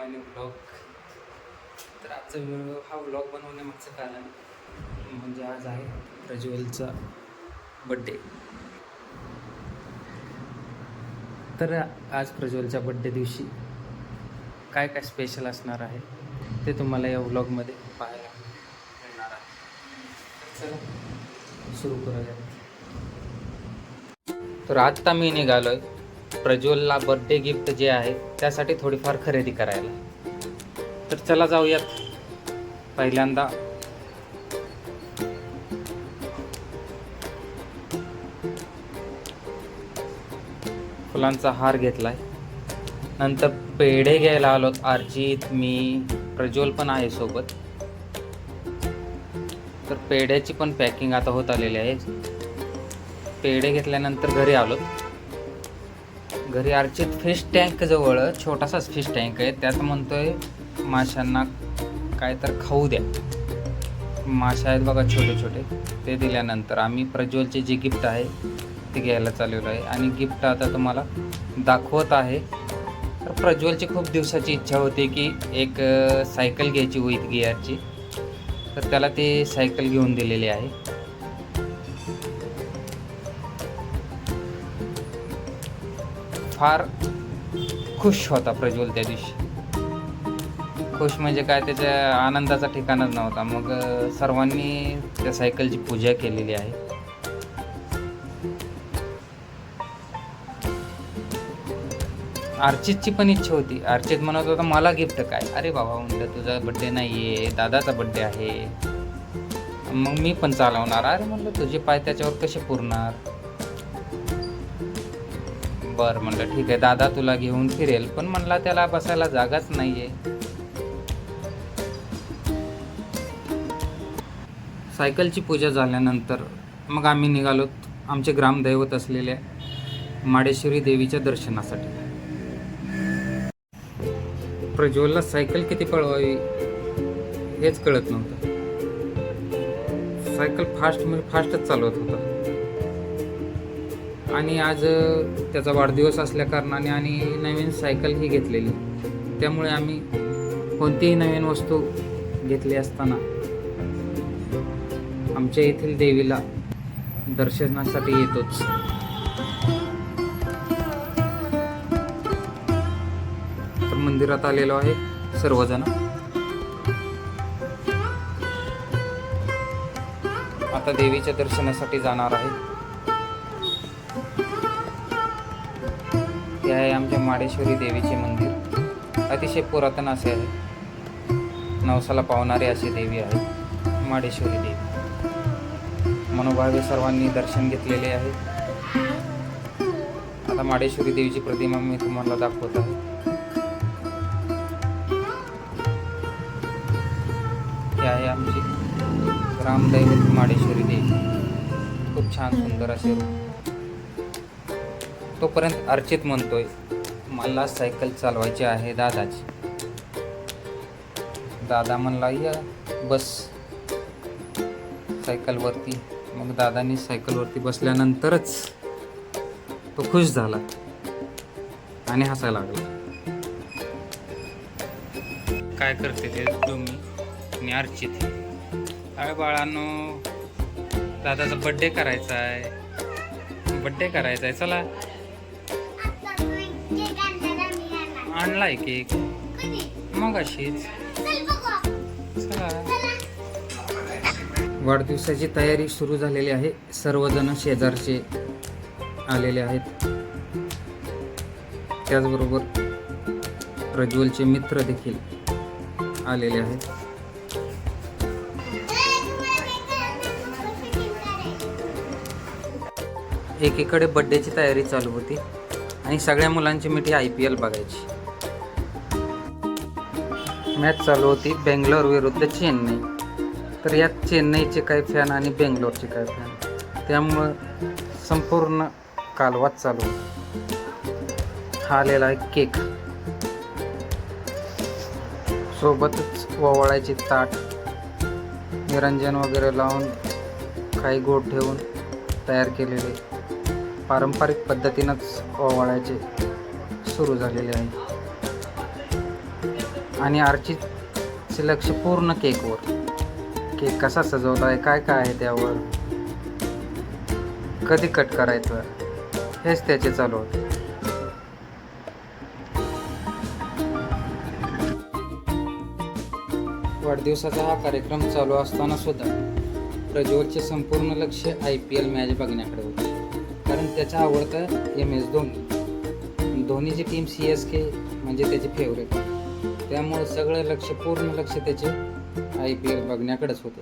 माय new vlog. तर आजचा हा व्लॉग बनवण्यामागचं कारण म्हणजे आज आहे प्रज्वलचा बड्डे. तर आज प्रज्वलच्या बड्डे दिवशी काय काय स्पेशल असणार आहे ते तुम्हाला या व्लॉगमध्ये पाहायला मिळणार आहे. तर चला सुरू करूया. तर आत्ता मी निघालो आहे प्रज्वलला बड्डे गिफ्ट जे आहे त्यासाठी थोडीफार खरेदी करायला. तर चला जाऊयात. पहिल्यांदा फुलांचा हार घेतलाय, नंतर पेढे घ्यायला आलोत. अर्जित, मी, प्रज्वल पण आहे सोबत. तर पेढ्याची पण पॅकिंग आता होत आलेली आहे. पेढे घेतल्यानंतर घरी आलो. घरी अर्जित फिश टँक जवळ छोटासाच फिश टँक आहे, त्यात म्हणतोय माशांना काय तर खाऊ द्या. मासे आहेत बघा छोटे छोटे, ते दिल्यानंतर आम्ही प्रज्वलचे जे गिफ्ट आहे ते घ्यायला चाललेलो आहे. आणि गिफ्ट आता तुम्हाला दाखवत आहे. तर प्रज्वलची खूप दिवसाची इच्छा होती की एक सायकल घ्यायची विथ गिअरची, तर त्याला ते सायकल घेऊन दिलेली आहे. फार खुश होता प्रज्वल त्या दिवशी. खुश म्हणजे काय, त्याच्या आनंदाचा ठिकाणच नव्हता. मग सर्वांनी त्या सायकलची पूजा केलेली आहे. अर्चितची पण इच्छा होती. अर्चित म्हणत होता मला गिफ्ट काय. अरे बाबा म्हणलं तुझा बड्डे नाही आहे, दादाचा बड्डे आहे, मग मी पण चालवणार. अरे म्हणलं तुझे पाय त्याच्यावर कसे पुरणार. बरं म्हणलं ठीक आहे, दादा तुला घेऊन फिरेल, पण म्हणला त्याला बसायला जागाच नाहीये. सायकलची पूजा झाल्यानंतर मग आम्ही निघालो आमचे ग्रामदैवत असलेल्या माडेश्वरी देवीच्या दर्शनासाठी. प्रज्वलला सायकल किती पळवावी हेच कळत नव्हतं. सायकल फास्टच चालवत होता. आणि आज त्याचा वाढदिवस असल्या कारणाने आणि नवीन सायकल ही घेतलेली, त्यामुळे आम्ही कोणतीही नवीन वस्तू घेतली असताना आमच्या येथील देवीला दर्शनासाठी येतोच. तर मंदिरात आलेलो आहे सर्वजण. आता देवीच्या दर्शनासाठी जाणार आहे. हे आहे आमच्या माडेश्वरी देवीचे मंदिर. अतिशय पुरातन असे आहे. नवसाला पावणारे असे देवी आहे माडेश्वरी देवी. मनोभावे सर्वांनी दर्शन घेतलेले आहे. आता माडेश्वरी देवीची प्रतिमा मी तुम्हाला दाखवत आहे. हे आहे आमची ग्रामदैवत माडेश्वरी देवी. खूप छान सुंदर असे रूप. तोपर्यंत अर्चित म्हणतोय मला सायकल चालवायची आहे दादाची. दादा म्हणला या बस सायकलवरती. मग दादानी सायकलवरती बसल्यानंतरच तो खुश झाला आणि हसायला लागला. काय करते ते तुम्ही आणि अर्चित. अरे बाळांनो, दादाचा बड्डे करायचा आहे, बड्डे करायचा आहे. चला आणलाय केक मग अशीच. चला वाढदिवसाची तयारी सुरू झालेली आहे. सर्वजण शेजारचे आलेले आहेत. त्याचबरोबर प्रज्वलचे मित्र देखील आलेले आहेत. एकीकडे बड्डेची तयारी चालू होती आणि सगळ्या मुलांची मिठी IPL बघायची. मॅच चालू होती बेंगलोर विरुद्ध चेन्नई. तर यात चेन्नईचे काही फॅन आणि बेंगलोरचे काही फॅन, त्यामुळं संपूर्ण कालवाद चालू. हा आलेला आहे केक, सोबतच ओवाळायची ताट, निरंजन वगैरे लावून काही गोड ठेवून तयार केलेले पारंपरिक पद्धतीनंच ओवाळायचे सुरू झालेले आहे. आणि अर्चितचे लक्ष पूर्ण केकवर. केक कसा सजवला आहे, काय काय आहे त्यावर, कधी कट करायचं, हेच त्याचे चालू होते. वाढदिवसाचा हा कार्यक्रम चालू असताना सुद्धा प्रज्वलचे संपूर्ण लक्ष IPL मॅच बघण्याकडे होते. कारण त्याचा आवडता MS धोनी, धोनीची टीम CSK म्हणजे त्याची फेवरेट. त्यामुळे सगळं लक्ष, पूर्ण लक्ष त्याचे IPL बघण्याकडेच होते.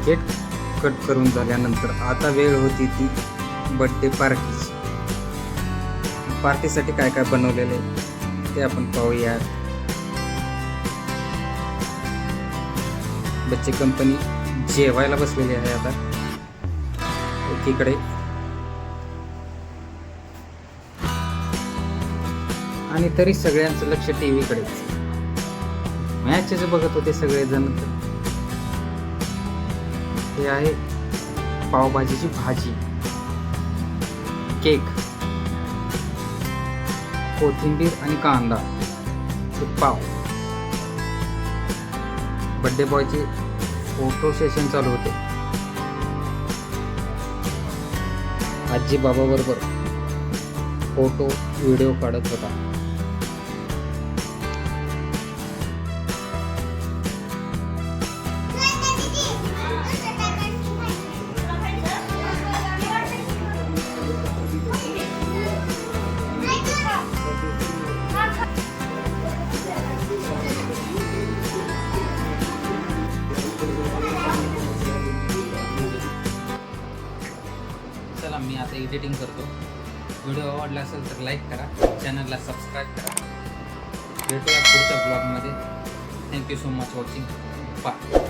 केक कट करून झाल्यानंतर आता वेळ होती ती बर्थडे पार्टीची. पार्टीसाठी काय काय बनवलेले ते आपण पाहूया. बच्चे कंपनी जेवायला बसलेली आहे आता एकीकडे, आणि तरी सगळ्यांचं लक्ष TV कडेच. मॅचेस बघत होते सगळेजण. हे आहे पावभाजीची भाजी, केक, कोथिंबीर आणि कांदा, पाव. बर्थडे बॉयचे फोटो सेशन चालू होते. आजी बाबा बरोबर फोटो व्हिडिओ काढत होता. चला मी आता एडिटिंग करतो. व्हिडिओ आवडला असेल तर लाईक करा, चॅनलला सबस्क्राईब करा. भेटूया पुढच्या ब्लॉगमध्ये. Thank you so much watching. Bye.